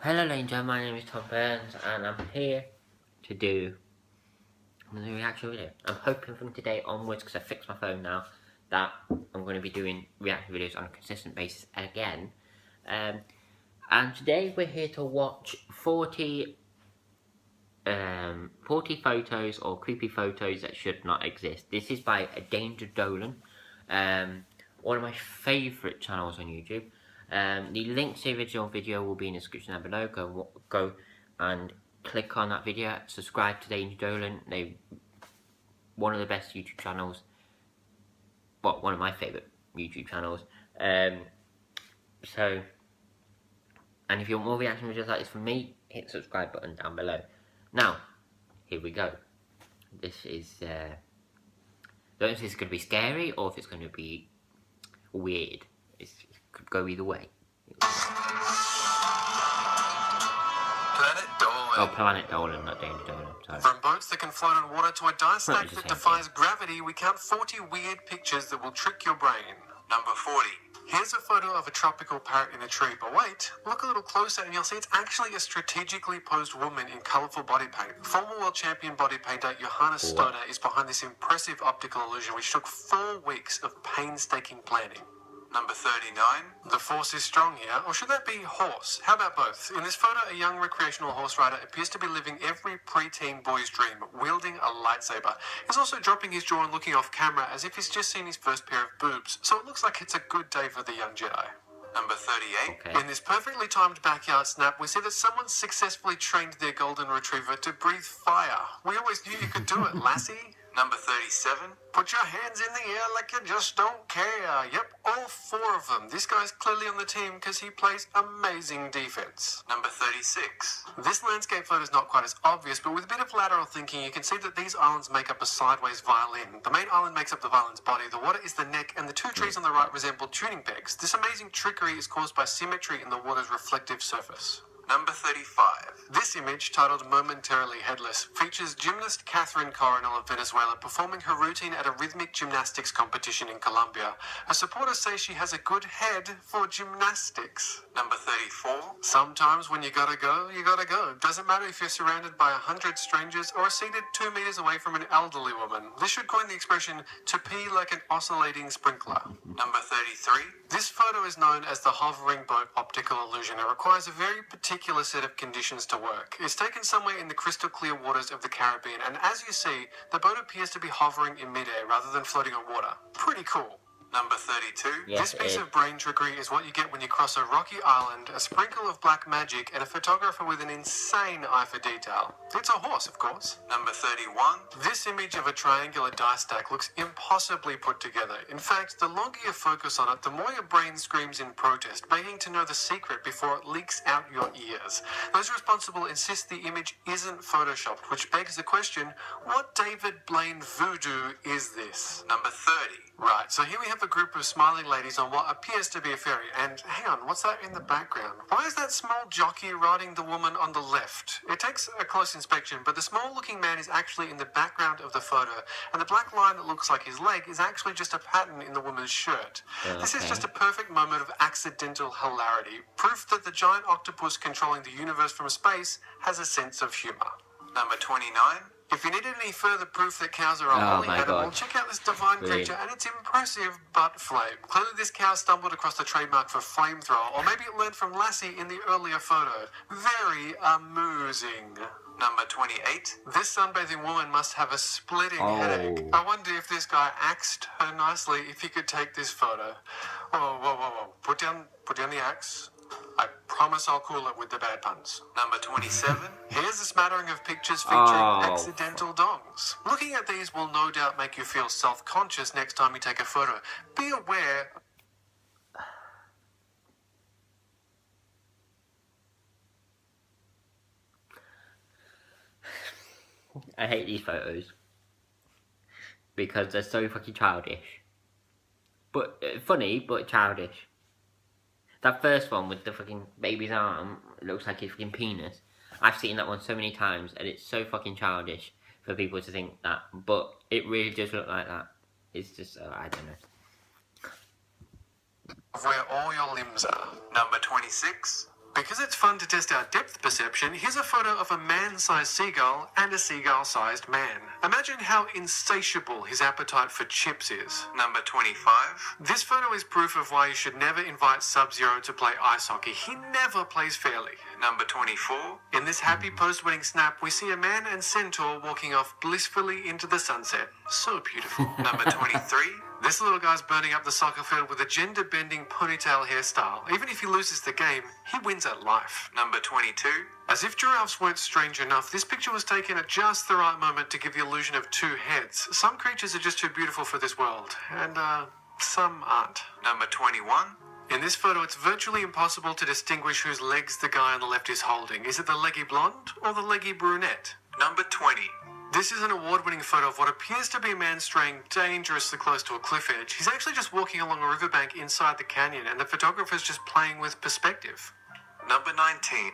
Hello ladies and gentlemen, my name is Tom Burns and I'm here to do another reaction video. I'm hoping from today onwards, because I fixed my phone now, that I'm going to be doing reaction videos on a consistent basis again. And today we're here to watch 40 photos or creepy photos that should not exist. This is by Danger Dolan, one of my favourite channels on YouTube. The link to the original video will be in the description down below. Go and click on that video. Subscribe to Danger Dolan. They're one of the best YouTube channels. Well, one of my favourite YouTube channels. And if you want more reaction videos like this from me, hit the subscribe button down below. Now, here we go. This is, I don't know if this is going to be scary or if it's going to be weird. It could go either way. Planet Dolan. Oh, Planet Dolan, not Danger Dolan. Sorry. From boats that can float on water to a dice stack that defies gravity, we count 40 weird pictures that will trick your brain. Number 40. Here's a photo of a tropical parrot in a tree, but wait, look a little closer and you'll see it's actually a strategically posed woman in colourful body paint. Former world champion body painter Johannes Stoner is behind this impressive optical illusion, which took 4 weeks of painstaking planning. Number 39. The force is strong here, or should that be horse? How about both? In this photo, a young recreational horse rider appears to be living every preteen boy's dream, wielding a lightsaber. He's also dropping his jaw and looking off camera as if he's just seen his first pair of boobs, so it looks like it's a good day for the young Jedi. Number 38. Okay. In this perfectly timed backyard snap, we see that someone successfully trained their golden retriever to breathe fire. We always knew you could do it, lassie. Number 37. Put your hands in the air like you just don't care. Yep, all 4 of them. This guy's clearly on the team because he plays amazing defense. Number 36. This landscape photo is not quite as obvious, but with a bit of lateral thinking, you can see that these islands make up a sideways violin. The main island makes up the violin's body, the water is the neck, and the 2 trees on the right resemble tuning pegs. This amazing trickery is caused by symmetry in the water's reflective surface. Number 35. This image, titled Momentarily Headless, features gymnast Catherine Coronel of Venezuela performing her routine at a rhythmic gymnastics competition in Colombia. Her supporters say she has a good head for gymnastics. Number 34. Sometimes when you gotta go, you gotta go. Doesn't matter if you're surrounded by 100 strangers or are seated 2 meters away from an elderly woman. This should coin the expression, to pee like an oscillating sprinkler. Number 33. This photo is known as the hovering boat optical illusion. It requires a very particular set of conditions to work. It's taken somewhere in the crystal clear waters of the Caribbean, and as you see, the boat appears to be hovering in midair rather than floating on water. Pretty cool. Number 32. Yes, this piece of brain trickery is what you get when you cross a rocky island, a sprinkle of black magic, and a photographer with an insane eye for detail. It's a horse, of course. Number 31. This image of a triangular dice stack looks impossibly put together. In fact, the longer you focus on it, the more your brain screams in protest, begging to know the secret before it leaks out your ears. Those responsible insist the image isn't photoshopped, which begs the question, what David Blaine voodoo is this? Number 30. Right, so here we have a group of smiling ladies on what appears to be a ferry. And hang on, what's that in the background? Why is that small jockey riding the woman on the left? It takes a close inspection, but the small-looking man is actually in the background of the photo, and the black line that looks like his leg is actually just a pattern in the woman's shirt. Okay. This is just a perfect moment of accidental hilarity, proof that the giant octopus controlling the universe from space has a sense of humor. Number 29. If you needed any further proof that cows are a holy animal, check out this divine creature and its impressive butt flame. Clearly this cow stumbled across the trademark for flamethrower, or maybe it learned from Lassie in the earlier photo. Very amusing. Number 28. This sunbathing woman must have a splitting headache. I wonder if this guy axed her nicely if he could take this photo. Whoa. Put down the axe. I promise I'll cool it with the bad puns. Number 27. Here's a smattering of pictures featuring accidental dongs. Looking at these will no doubt make you feel self-conscious next time you take a photo. Be aware... I hate these photos because they're so fucking childish. But funny, but childish. That first one with the fucking baby's arm looks like his fucking penis. I've seen that one so many times and it's so fucking childish for people to think that. But it really does look like that. It's just, I don't know. Where all your limbs are. Number 26. Because it's fun to test our depth perception, here's a photo of a man-sized seagull and a seagull-sized man. Imagine how insatiable his appetite for chips is. Number 25. This photo is proof of why you should never invite Sub-Zero to play ice hockey. He never plays fairly. Number 24. In this happy post-wedding snap, we see a man and centaur walking off blissfully into the sunset. So beautiful. Number 23. This little guy's burning up the soccer field with a gender-bending ponytail hairstyle. Even if he loses the game, he wins at life. Number 22. As if giraffes weren't strange enough, this picture was taken at just the right moment to give the illusion of two heads. Some creatures are just too beautiful for this world, and some aren't. Number 21. In this photo, it's virtually impossible to distinguish whose legs the guy on the left is holding. Is it the leggy blonde or the leggy brunette? Number 20. This is an award-winning photo of what appears to be a man straying dangerously close to a cliff edge. He's actually just walking along a riverbank inside the canyon, and the photographer's just playing with perspective. Number 19.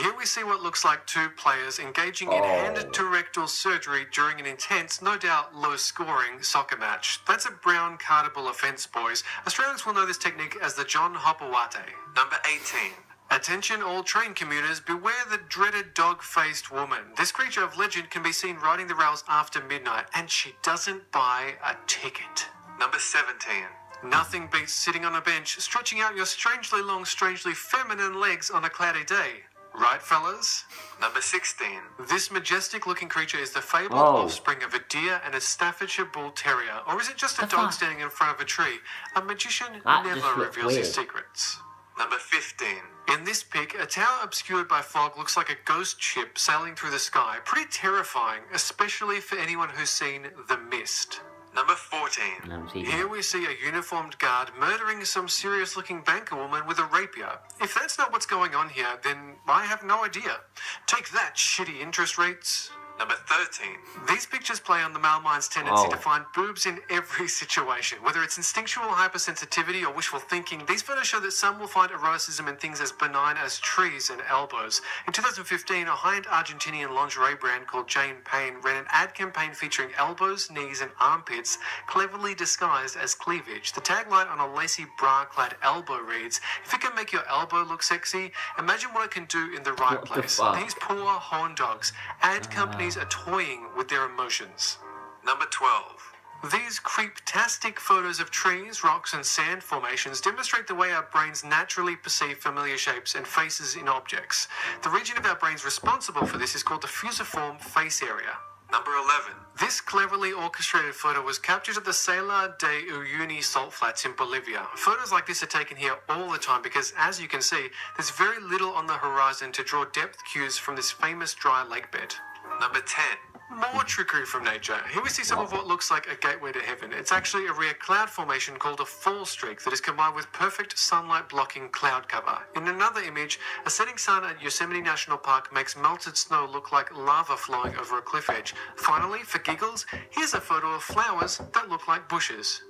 Here we see what looks like two players engaging in hand-to-rectal surgery during an intense, no doubt low-scoring soccer match. That's a brown cardable offence, boys. Australians will know this technique as the John Hopewate. Number 18. Attention all train commuters, beware the dreaded dog-faced woman. This creature of legend can be seen riding the rails after midnight, and she doesn't buy a ticket. Number 17. Nothing beats sitting on a bench, stretching out your strangely long, strangely feminine legs on a cloudy day. Right, fellas? Number 16. This majestic-looking creature is the fabled offspring of a deer and a Staffordshire Bull Terrier. Or is it just a dog standing in front of a tree? A magician never reveals his secrets. Number 15. In this pic, a tower obscured by fog looks like a ghost ship sailing through the sky. Pretty terrifying, especially for anyone who's seen The Mist. Number 14. Here we see a uniformed guard murdering some serious-looking banker woman with a rapier. If that's not what's going on here, then I have no idea. Take that, shitty interest rates. Number 13. These pictures play on the male mind's tendency to find boobs in every situation. Whether it's instinctual hypersensitivity or wishful thinking, these photos show that some will find eroticism in things as benign as trees and elbows. In 2015, a high-end Argentinian lingerie brand called Jane Payne ran an ad campaign featuring elbows, knees, and armpits cleverly disguised as cleavage. The tagline on a lacy bra-clad elbow reads, "If it can make your elbow look sexy, imagine what it can do in the right place." These poor horn dogs. Ad companies are toying with their emotions. Number 12. These creeptastic photos of trees, rocks, and sand formations demonstrate the way our brains naturally perceive familiar shapes and faces in objects. The region of our brains responsible for this is called the fusiform face area. Number 11. This cleverly orchestrated photo was captured at the Salar de Uyuni salt flats in Bolivia. Photos like this are taken here all the time because, as you can see, there's very little on the horizon to draw depth cues from this famous dry lake bed. Number 10. More trickery from nature. Here we see some of what looks like a gateway to heaven. It's actually a rare cloud formation called a fall streak that is combined with perfect sunlight-blocking cloud cover. In another image, a setting sun at Yosemite National Park makes melted snow look like lava flowing over a cliff edge. Finally, for giggles, here's a photo of flowers that look like bushes.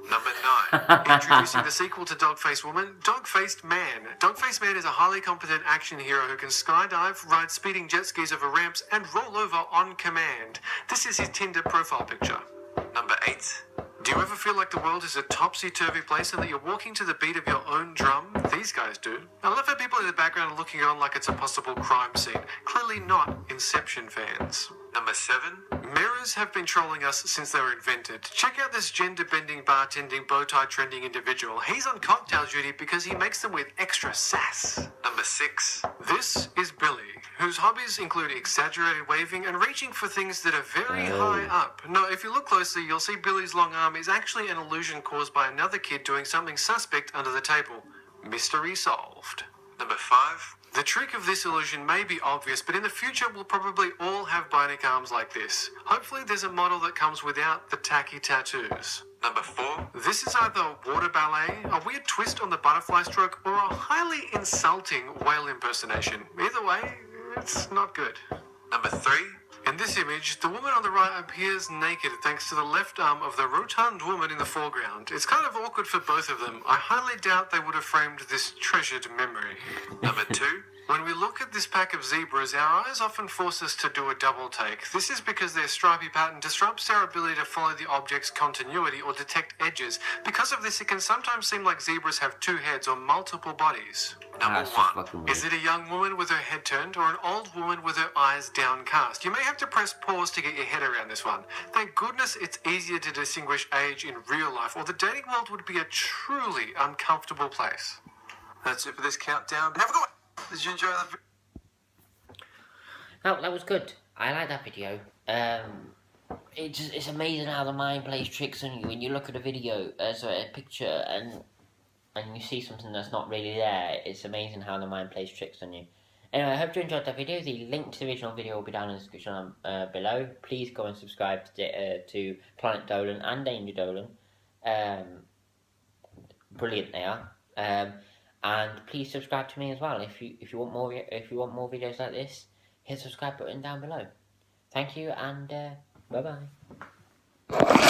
Number 9. Introducing the sequel to Dog-Faced Woman, Dog-Faced Man. Dog-Faced Man is a highly competent action hero who can skydive, ride speeding jet skis over ramps, and roll over on command. This is his Tinder profile picture. Number 8. Do you ever feel like the world is a topsy-turvy place and that you're walking to the beat of your own drum? These guys do. I love how people in the background are looking on like it's a possible crime scene. Clearly not Inception fans. Number 7. Mirrors have been trolling us since they were invented. Check out this gender-bending, bartending, bow-tie trending individual. He's on cocktail duty because he makes them with extra sass. Number 6. This is Billy, whose hobbies include exaggerated waving and reaching for things that are very high up. No, if you look closely, you'll see Billy's long arm is actually an illusion caused by another kid doing something suspect under the table. Mystery solved. Number 5. The trick of this illusion may be obvious, but in the future we'll probably all have bionic arms like this. Hopefully there's a model that comes without the tacky tattoos. Number 4. This is either a water ballet, a weird twist on the butterfly stroke, or a highly insulting whale impersonation. Either way, it's not good. Number 3. In this image, the woman on the right appears naked thanks to the left arm of the rotund woman in the foreground. It's kind of awkward for both of them. I highly doubt they would have framed this treasured memory. Number 2. When we look at this pack of zebras, our eyes often force us to do a double take. This is because their stripy pattern disrupts our ability to follow the object's continuity or detect edges. Because of this, it can sometimes seem like zebras have two heads or multiple bodies. Number That's just 1. fucking weird. Is it a young woman with her head turned or an old woman with her eyes downcast? You may have to press pause to get your head around this one. Thank goodness it's easier to distinguish age in real life, or the dating world would be a truly uncomfortable place. That's it for this countdown. Have a good one. Did you enjoy the That was good. I like that video. It's amazing how the mind plays tricks on you when you look at a video, a picture, and you see something that's not really there. It's amazing how the mind plays tricks on you. Anyway, I hope you enjoyed that video. The link to the original video will be down in the description below. Please go and subscribe to Planet Dolan and Danger Dolan. Brilliant they are. And please subscribe to me as well if you want more videos like this. Hit the subscribe button down below. Thank you and bye bye.